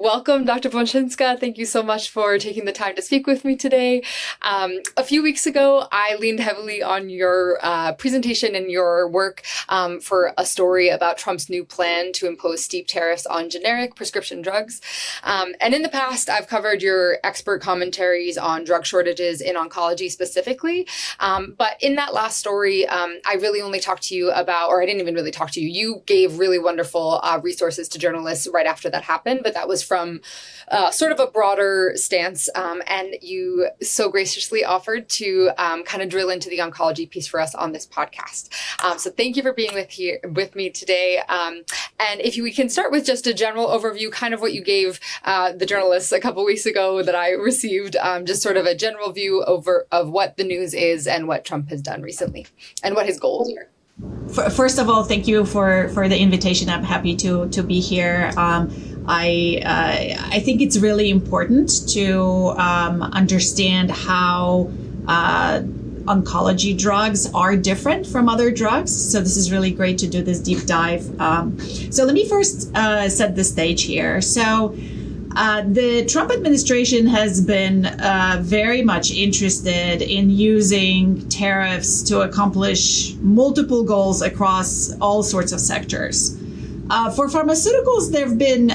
Welcome, Dr. Wosińska. Thank you so much for taking the time to speak with me today. A few weeks ago, I leaned heavily on your presentation and your work for a story about Trump's new plan to impose steep tariffs on generic prescription drugs. And in the past, I've covered your expert commentaries on drug shortages in oncology specifically. But in that last story, I really only talked to you about, or I didn't even really talk to you. You gave really wonderful resources to journalists right after that happened, but that was from sort of a broader stance. And you so graciously offered to kind of drill into the oncology piece for us on this podcast. So thank you for being with me today. And if we can start with just a general overview, kind of what you gave the journalists a couple weeks ago that I received, just sort of a general view of what the news is and what Trump has done recently and what his goals are. First of all, thank you for the invitation. I'm happy to be here. I think it's really important to understand how oncology drugs are different from other drugs. So this is really great to do this deep dive. So let me first set the stage here. So the Trump administration has been very much interested in using tariffs to accomplish multiple goals across all sorts of sectors. For pharmaceuticals, there have been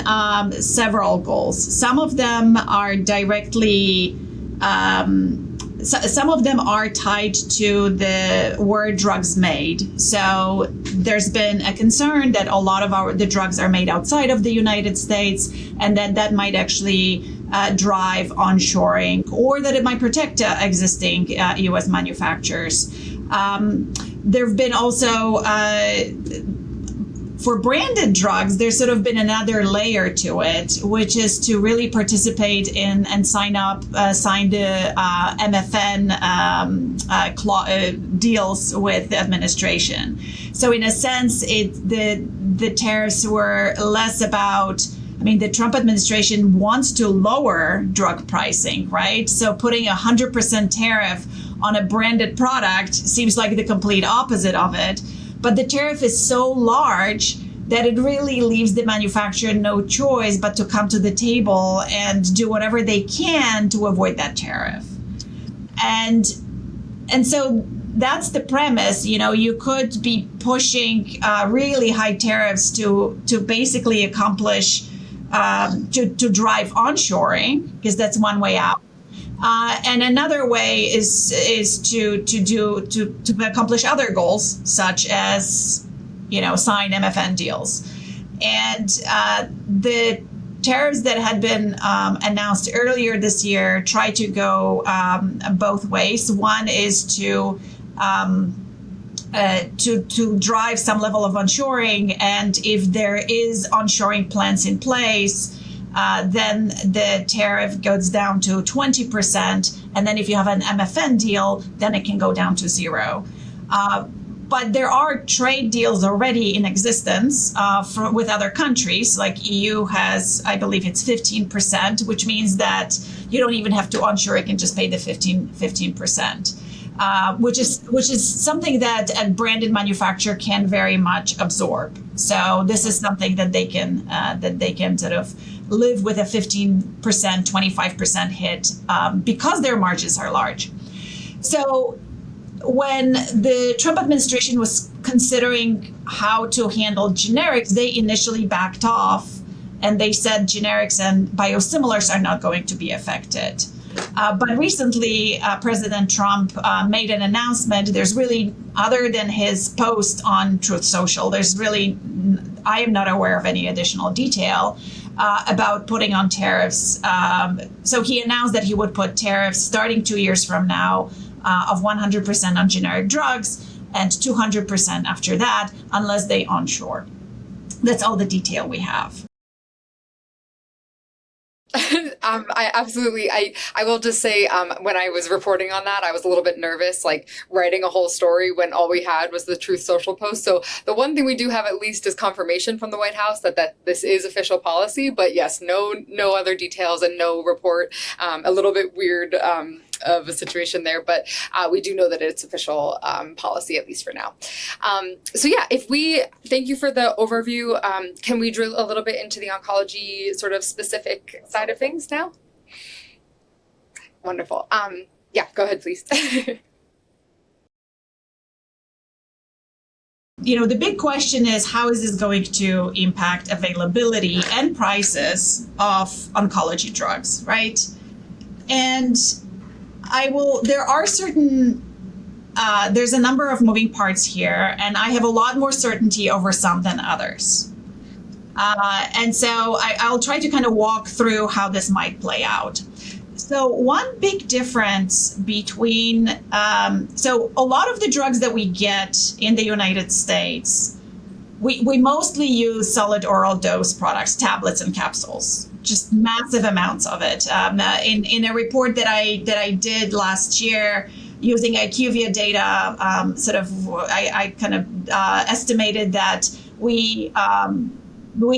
several goals. Some of them are directly, some of them are tied to where drugs made. So there's been a concern that a lot of the drugs are made outside of the United States, and that might actually drive onshoring, or that it might protect existing U.S. manufacturers. There have been also for branded drugs, there's sort of been another layer to it, which is to really participate in and sign the MFN deals with the administration. So in a sense, the tariffs were less about, the Trump administration wants to lower drug pricing, right? So putting 100% tariff on a branded product seems like the complete opposite of it. But the tariff is so large that it really leaves the manufacturer no choice but to come to the table and do whatever they can to avoid that tariff. And so that's the premise. You could be pushing really high tariffs to basically accomplish, to drive onshoring, because that's one way out. And another way is to accomplish other goals, such as, sign MFN deals. And the tariffs that had been announced earlier this year try to go both ways. One is to drive some level of onshoring, and if there is onshoring plans in place, then the tariff goes down to 20%. And then if you have an MFN deal, then it can go down to 0. But there are trade deals already in existence with other countries. Like EU has, I believe it's 15%, which means that you don't even have to onshore, you can just pay the 15%. Which is something that a branded manufacturer can very much absorb. So this is something that they can sort of live with a 15%, 25% hit because their margins are large. So when the Trump administration was considering how to handle generics, they initially backed off and they said generics and biosimilars are not going to be affected. But recently, President Trump made an announcement. There's really, other than his post on Truth Social, I am not aware of any additional detail about putting on tariffs. So he announced that he would put tariffs starting 2 years from now of 100% on generic drugs and 200% after that, unless they onshore. That's all the detail we have. I will just say, when I was reporting on that, I was a little bit nervous, like writing a whole story when all we had was the Truth Social post. So the one thing we do have at least is confirmation from the White House that this is official policy. But yes, no other details and no report. A little bit weird of a situation there, but we do know that it's official policy, at least for now. So yeah, thank you for the overview. Can we drill a little bit into the oncology sort of specific side of things now? Wonderful. Yeah, go ahead, please. The big question is, how is this going to impact availability and prices of oncology drugs, right? And there's a number of moving parts here, and I have a lot more certainty over some than others. And so I'll try to kind of walk through how this might play out. So one big difference between, so a lot of the drugs that we get in the United States, we mostly use solid oral dose products, tablets and capsules, just massive amounts of it. In a report that I did last year using IQVIA data, I kind of estimated that we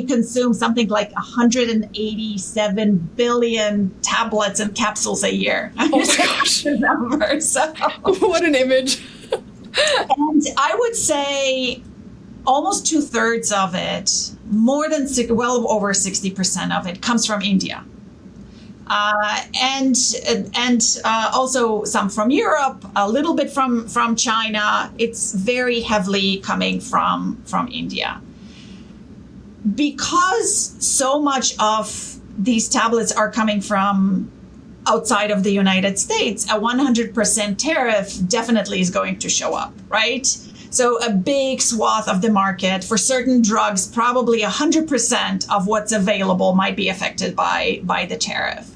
consume something like 187 billion tablets and capsules a year. Oh my gosh. Number, so. What an image. And I would say almost 2/3 of it, well over 60% of it comes from India. And also some from Europe, a little bit from China. It's very heavily coming from India. Because so much of these tablets are coming from outside of the United States, a 100% tariff definitely is going to show up, right? So a big swath of the market for certain drugs, probably 100% of what's available might be affected by the tariff.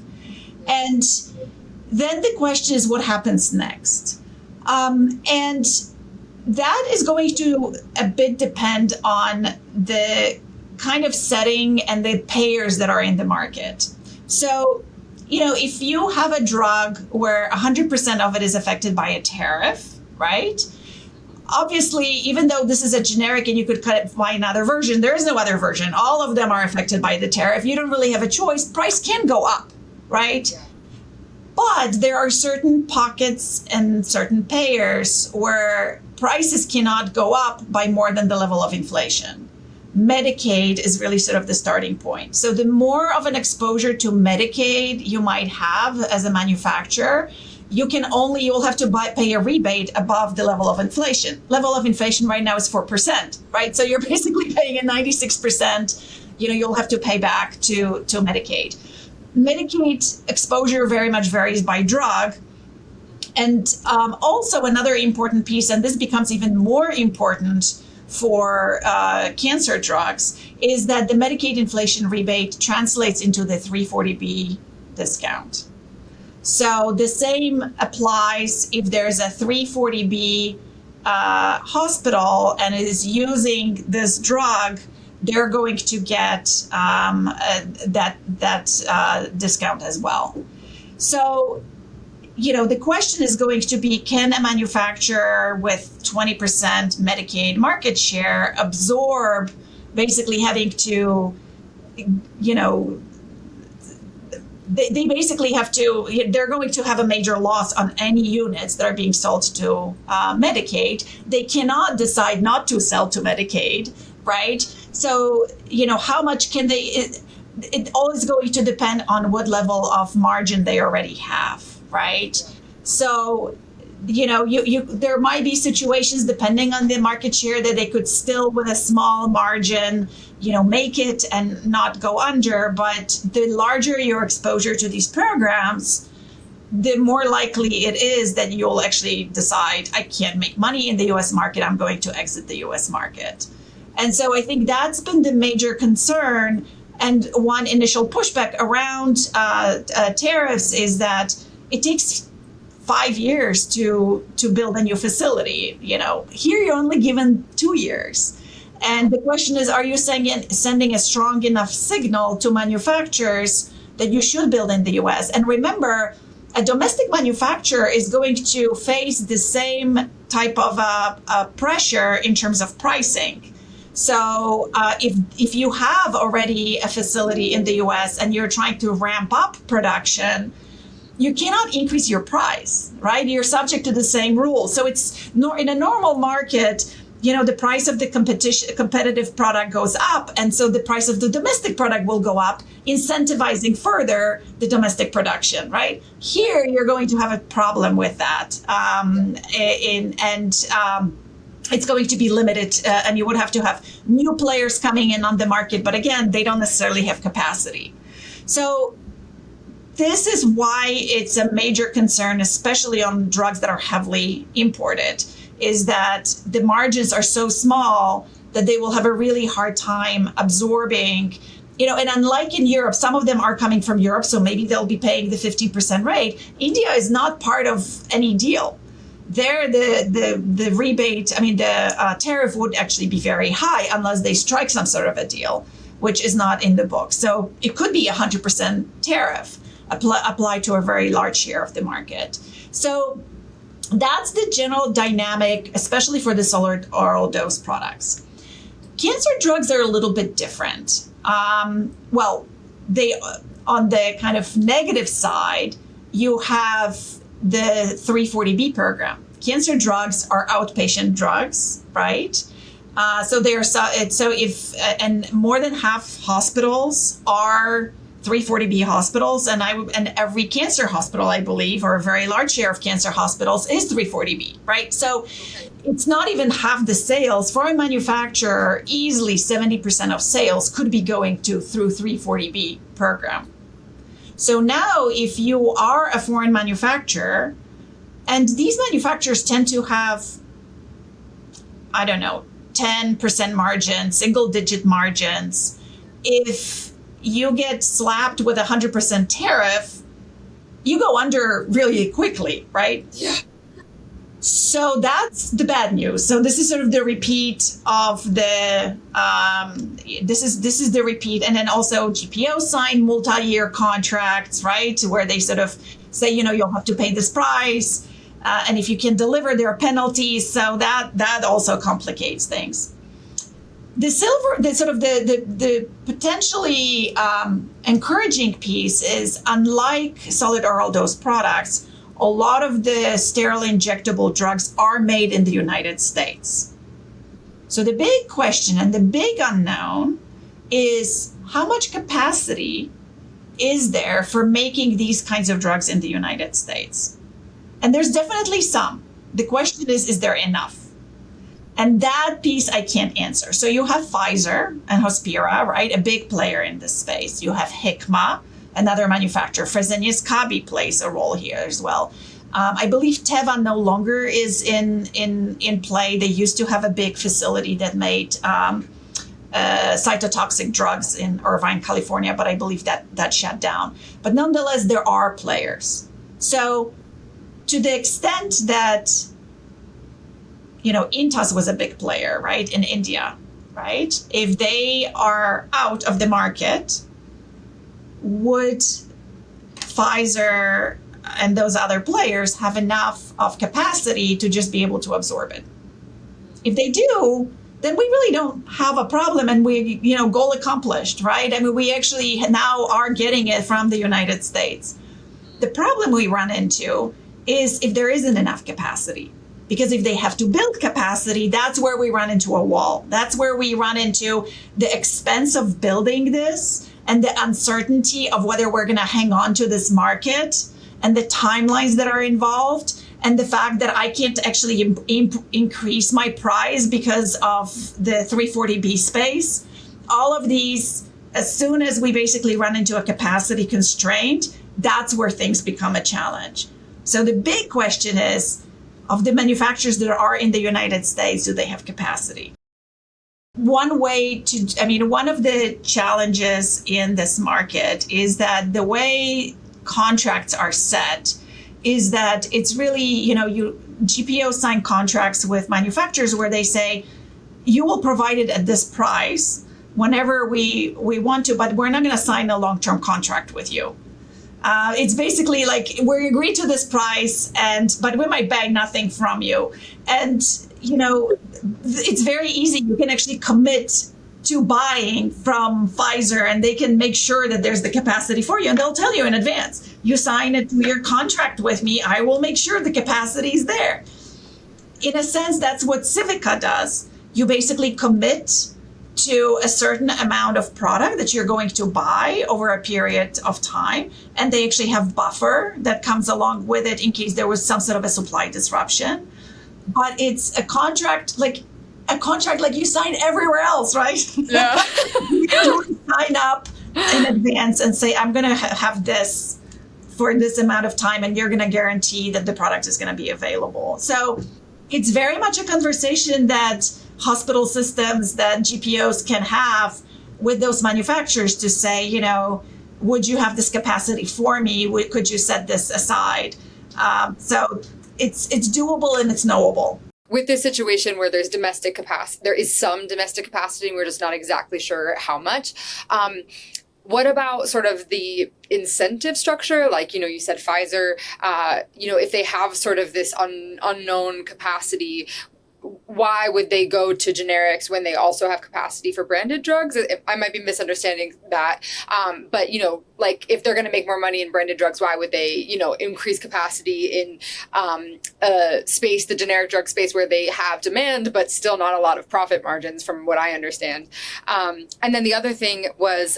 And then the question is, what happens next? And that is going to a bit depend on the kind of setting and the payers that are in the market. So, if you have a drug where 100% of it is affected by a tariff, right? Obviously, even though this is a generic and you could buy another version, there is no other version. All of them are affected by the tariff. You don't really have a choice. Price can go up, right? Yeah. But there are certain pockets and certain payers where prices cannot go up by more than the level of inflation. Medicaid is really sort of the starting point. So the more of an exposure to Medicaid you might have as a manufacturer, you'll have to pay a rebate above the level of inflation. Level of inflation right now is 4%, right? So you're basically paying a 96%, you'll have to pay back to Medicaid. Medicaid exposure very much varies by drug. And also another important piece, and this becomes even more important for cancer drugs, is that the Medicaid inflation rebate translates into the 340B discount. So the same applies if there's a 340B hospital and is using this drug, they're going to get that discount as well. So, the question is going to be, can a manufacturer with 20% Medicaid market share absorb basically having to, they basically have to, they're going to have a major loss on any units that are being sold to Medicaid. They cannot decide not to sell to Medicaid, right? So, how much can they, it all is going to depend on what level of margin they already have, right? So, there might be situations depending on the market share that they could still, with a small margin, make it and not go under. But the larger your exposure to these programs, the more likely it is that you'll actually decide, I can't make money in the US market, I'm going to exit the US market. And so I think that's been the major concern. And one initial pushback around tariffs is that it takes 5 years to build a new facility. Here you're only given 2 years. And the question is, are you sending a strong enough signal to manufacturers that you should build in the US? And remember, a domestic manufacturer is going to face the same type of pressure in terms of pricing. So if you have already a facility in the US and you're trying to ramp up production, you cannot increase your price, right? You're subject to the same rules. So it's in a normal market, the price of the competitive product goes up. And so the price of the domestic product will go up, incentivizing further the domestic production, right? Here, you're going to have a problem with that. It's going to be limited, and you would have to have new players coming in on the market. But again, they don't necessarily have capacity. So this is why it's a major concern, especially on drugs that are heavily imported, is that the margins are so small that they will have a really hard time absorbing, and unlike in Europe, some of them are coming from Europe, so maybe they'll be paying the 50% rate. India is not part of any deal. There, the rebate, the tariff would actually be very high unless they strike some sort of a deal, which is not in the book. So it could be 100% tariff applied to a very large share of the market. So that's the general dynamic, especially for the solid oral dose products. Cancer drugs are a little bit different. They on the kind of negative side, you have the 340B program. Cancer drugs are outpatient drugs, right? And more than half hospitals are 340B hospitals, and every cancer hospital, I believe, or a very large share of cancer hospitals is 340B, right? So it's not even half the sales. For a manufacturer, easily 70% of sales could be going through 340B program. So now if you are a foreign manufacturer, and these manufacturers tend to have, 10% margins, single-digit margins, if you get slapped with 100% tariff, you go under really quickly, right? Yeah. So that's the bad news. So this is sort of the repeat of the, this is the repeat. And then also GPO sign multi-year contracts, right? Where they sort of say, you'll have to pay this price. And if you can deliver, there are penalties. So that also complicates things. The potentially encouraging piece is, unlike solid oral dose products, a lot of the sterile injectable drugs are made in the United States. So the big question and the big unknown is, how much capacity is there for making these kinds of drugs in the United States? And there's definitely some. The question is there enough? And that piece I can't answer. So you have Pfizer and Hospira, right? A big player in this space. You have Hikma, another manufacturer. Fresenius Kabi plays a role here as well. I believe Teva no longer is in play. They used to have a big facility that made cytotoxic drugs in Irvine, California, but I believe that shut down. But nonetheless, there are players. So to the extent that, Intas was a big player, right, in India, right? If they are out of the market, would Pfizer and those other players have enough of capacity to just be able to absorb it? If they do, then we really don't have a problem, and we, goal accomplished, right? We actually now are getting it from the United States. The problem we run into is if there isn't enough capacity. Because if they have to build capacity, that's where we run into a wall. That's where we run into the expense of building this and the uncertainty of whether we're going to hang on to this market and the timelines that are involved, and the fact that I can't actually increase my price because of the 340B space. All of these, as soon as we basically run into a capacity constraint, that's where things become a challenge. So the big question is, of the manufacturers that are in the United States, do they have capacity? One of the challenges in this market is that the way contracts are set is that it's really, GPO sign contracts with manufacturers where they say, you will provide it at this price whenever we want to, but we're not going to sign a long-term contract with you. It's basically like, we agree to this price, but we might bag nothing from you. And, it's very easy. You can actually commit to buying from Pfizer, and they can make sure that there's the capacity for you, and they'll tell you in advance. you sign a 2-year contract with me. I will make sure the capacity is there. In a sense, that's what Civica does. You basically commit to a certain amount of product that you're going to buy over a period of time. And they actually have buffer that comes along with it in case there was some sort of a supply disruption. But it's a contract like you sign everywhere else, right? Yeah. You sign up in advance and say, I'm going to have this for this amount of time, and you're going to guarantee that the product is going to be available. So it's very much a conversation that hospital systems, that GPOs can have with those manufacturers to say, you know, would you have this capacity for me? Could you set this aside? So it's doable and it's knowable. With this situation where there's domestic capacity, there is some domestic capacity, and we're just not exactly sure how much. What about sort of the incentive structure? Like, you know, you said Pfizer, you know, if they have sort of this unknown capacity, why would they go to generics when they also have capacity for branded drugs? I might be misunderstanding that. But, you know, like if they're going to make more money in branded drugs, why would they, you know, increase capacity in space, the generic drug space where they have demand, but still not a lot of profit margins from what I understand. And then the other thing was,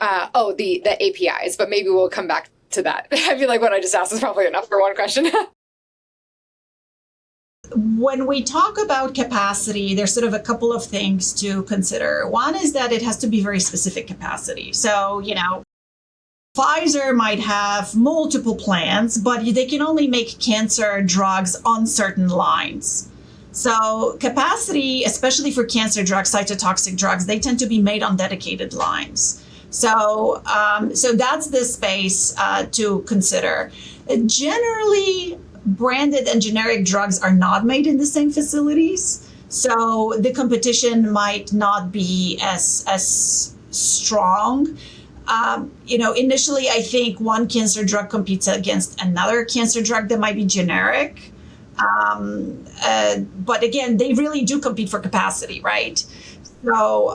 the APIs, but maybe we'll come back to that. I feel like what I just asked is probably enough for one question. When we talk about capacity, there's sort of a couple of things to consider. One is that it has to be very specific capacity. So, you know, Pfizer might have multiple plants, but they can only make cancer drugs on certain lines. So capacity, especially for cancer drugs, cytotoxic drugs, they tend to be made on dedicated lines. So that's the space to consider. Generally, branded and generic drugs are not made in the same facilities, so the competition might not be as strong. You know, initially, I think one cancer drug competes against another cancer drug that might be generic. But again, they really do compete for capacity, right? So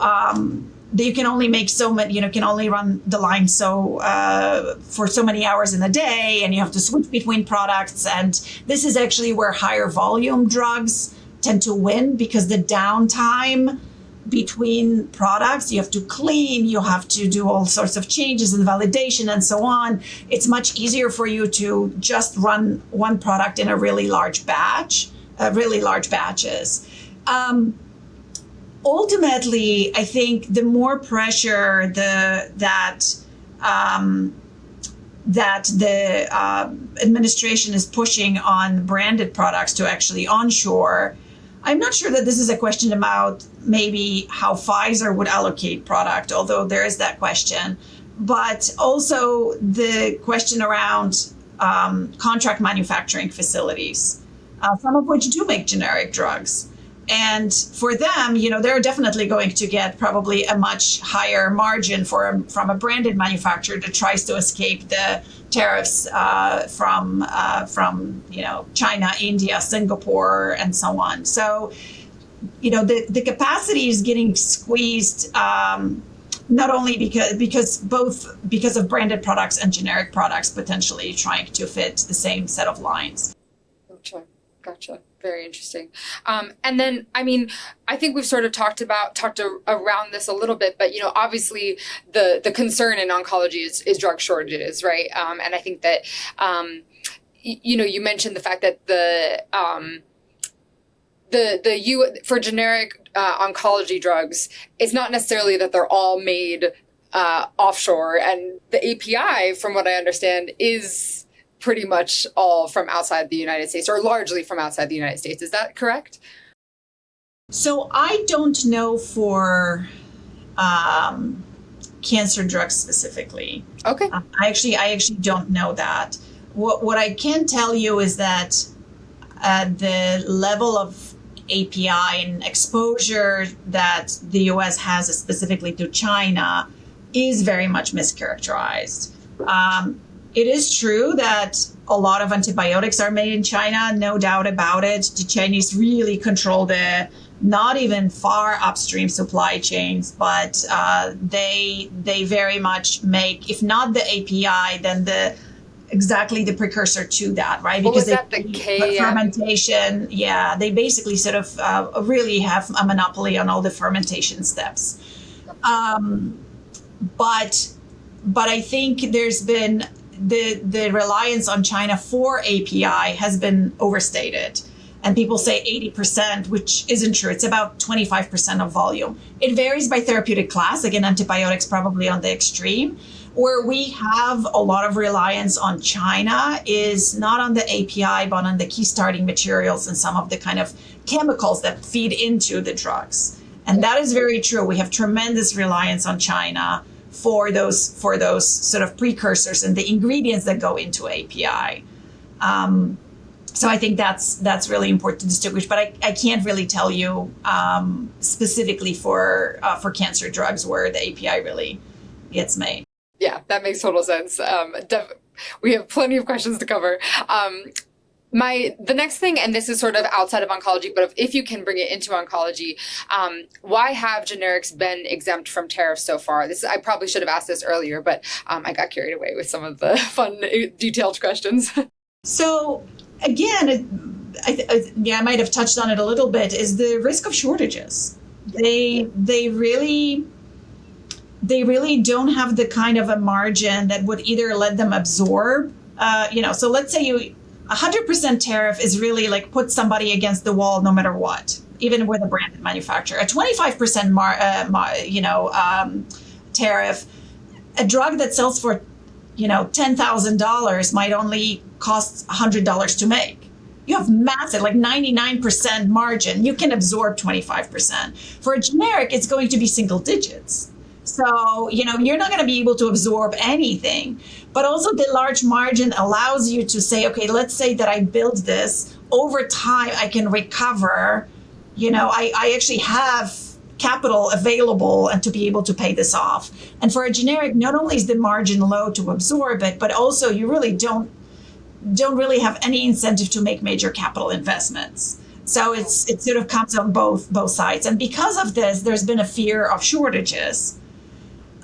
you can only make so many, you know, can only run the line for so many hours in a day, and you have to switch between products. And this is actually where higher volume drugs tend to win, because the downtime between products, you have to clean, you have to do all sorts of changes and validation and so on. It's much easier for you to just run one product in a really large batches. Ultimately, I think the more pressure that the administration is pushing on branded products to actually onshore, I'm not sure that this is a question about maybe how Pfizer would allocate product, although there is that question, but also the question around contract manufacturing facilities, some of which do make generic drugs. And for them, you know, they're definitely going to get probably a much higher margin from a branded manufacturer that tries to escape the tariffs from you know, China, India, Singapore, and so on. So, you know, the capacity is getting squeezed not only because of branded products and generic products potentially trying to fit the same set of lines. Gotcha. Very interesting. And then, I mean, I think we've sort of talked around this a little bit, but, you know, obviously the concern in oncology is drug shortages, right? And I think that, you know, you mentioned the fact that for generic oncology drugs, it's not necessarily that they're all made offshore, and the API, from what I understand, is pretty much all from outside the United States, or largely from outside the United States. Is that correct? So I don't know for cancer drugs specifically. Okay. I actually don't know that. What I can tell you is that the level of API and exposure that the US has specifically to China is very much mischaracterized. It is true that a lot of antibiotics are made in China, no doubt about it. The Chinese really control the not even far upstream supply chains, but they very much make, if not the API, then exactly the precursor to that, right? What because was that, the K? Fermentation, yeah, they basically sort of really have a monopoly on all the fermentation steps. But I think there's been the reliance on China for API has been overstated. And people say 80%, which isn't true. It's about 25% of volume. It varies by therapeutic class. Again, antibiotics probably on the extreme. Where we have a lot of reliance on China is not on the API, but on the key starting materials and some of the kind of chemicals that feed into the drugs. And that is very true. We have tremendous reliance on China for those sort of precursors and the ingredients that go into API. So I think that's really important to distinguish, but I can't really tell you specifically for cancer drugs where the API really gets made. Yeah, that makes total sense. We have plenty of questions to cover. The next thing, and this is sort of outside of oncology, but if you can bring it into oncology, why have generics been exempt from tariffs so far? I probably should have asked this earlier, but I got carried away with some of the fun, detailed questions. So again, I might have touched on it a little bit, is the risk of shortages. They really don't have the kind of a margin that would either let them absorb, so let's say 100% tariff is really like put somebody against the wall no matter what, even with a branded manufacturer. A 25% tariff, a drug that sells for $10,000 might only cost $100 to make. You have massive, like 99% margin. You can absorb 25%. For a generic, it's going to be single digits. So, you're not going to be able to absorb anything. But also the large margin allows you to say, okay, let's say that I build this. Over time, I can recover. I actually have capital available and to be able to pay this off. And for a generic, not only is the margin low to absorb it, but also you really don't really have any incentive to make major capital investments. So it sort of comes on both sides. And because of this, there's been a fear of shortages.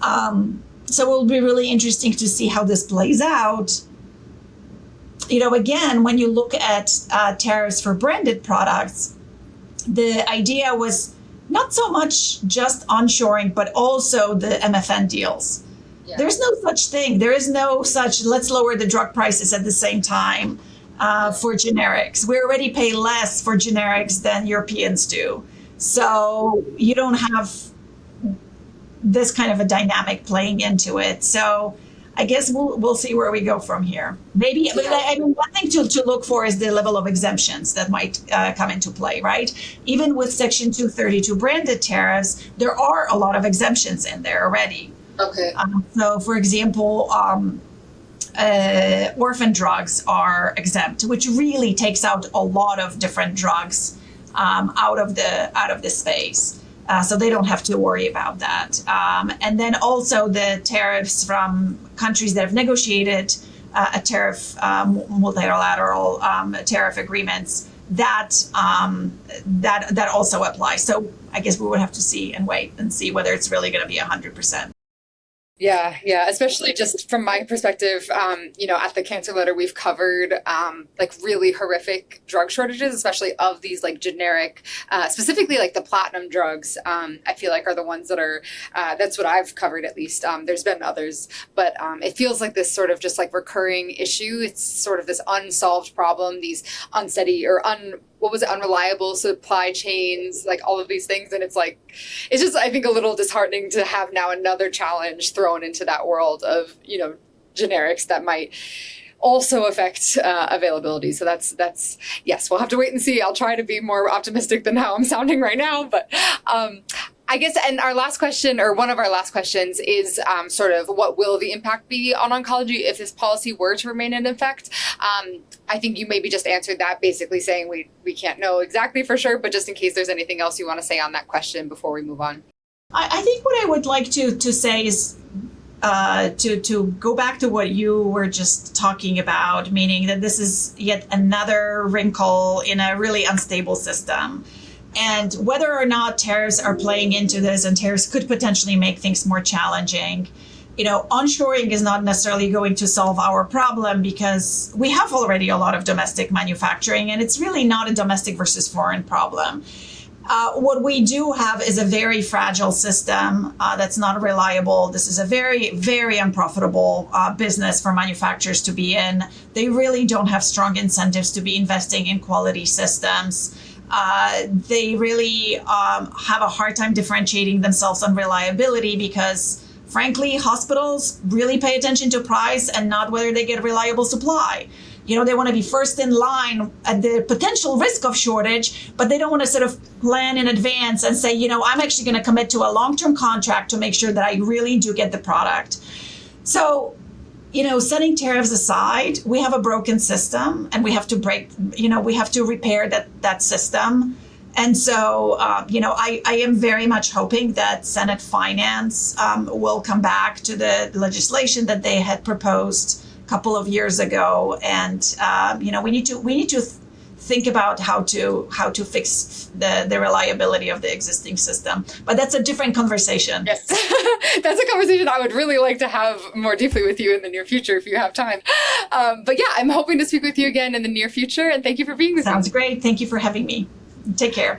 So it will be really interesting to see how this plays out. Again, when you look at tariffs for branded products, the idea was not so much just onshoring, but also the MFN deals. Yeah. There's no such thing. There is no such, let's lower the drug prices at the same time for generics. We already pay less for generics than Europeans do. So you don't have this kind of a dynamic playing into it. So I guess we'll see where we go from here. Maybe, but one thing to look for is the level of exemptions that might come into play, right? Even with Section 232 branded tariffs, there are a lot of exemptions in there already. Okay. So, for example, orphan drugs are exempt, which really takes out a lot of different drugs out of the space. So they don't have to worry about that. And then also the tariffs from countries that have negotiated a tariff, multilateral tariff agreements, that also applies. So I guess we would have to see and wait and see whether it's really going to be 100%. Yeah. Especially just from my perspective, at the Cancer Letter, we've covered like really horrific drug shortages, especially of these like generic, specifically like the platinum drugs. I feel like are the ones that are, that's what I've covered at least. There's been others, but it feels like this sort of just like recurring issue. It's sort of this unsolved problem, these unsteady or unreliable supply chains, like all of these things. And it's just, I think, a little disheartening to have now another challenge thrown into that world of, generics that might also affect availability. So that's yes, we'll have to wait and see. I'll try to be more optimistic than how I'm sounding right now. But I guess, and our last question, or one of our last questions, is sort of what will the impact be on oncology if this policy were to remain in effect? I think you maybe just answered that, basically saying we can't know exactly for sure, but just in case there's anything else you want to say on that question before we move on. I think what I would like to say is to go back to what you were just talking about, meaning that this is yet another wrinkle in a really unstable system. And whether or not tariffs are playing into this, and tariffs could potentially make things more challenging, onshoring is not necessarily going to solve our problem because we have already a lot of domestic manufacturing, and it's really not a domestic versus foreign problem. What we do have is a very fragile system that's not reliable. This is a very, very unprofitable business for manufacturers to be in. They really don't have strong incentives to be investing in quality systems. They really have a hard time differentiating themselves on reliability because, frankly, hospitals really pay attention to price and not whether they get reliable supply. They want to be first in line at the potential risk of shortage, but they don't want to sort of plan in advance and say, I'm actually going to commit to a long-term contract to make sure that I really do get the product. So, setting tariffs aside, we have a broken system and we have to we have to repair that system. And so, I am very much hoping that Senate Finance will come back to the legislation that they had proposed couple of years ago, and we need to think about how to fix the reliability of the existing system. But that's a different conversation. Yes, that's a conversation I would really like to have more deeply with you in the near future if you have time. But yeah, I'm hoping to speak with you again in the near future, and thank you for being with me. Sounds great. Thank you for having me. Take care.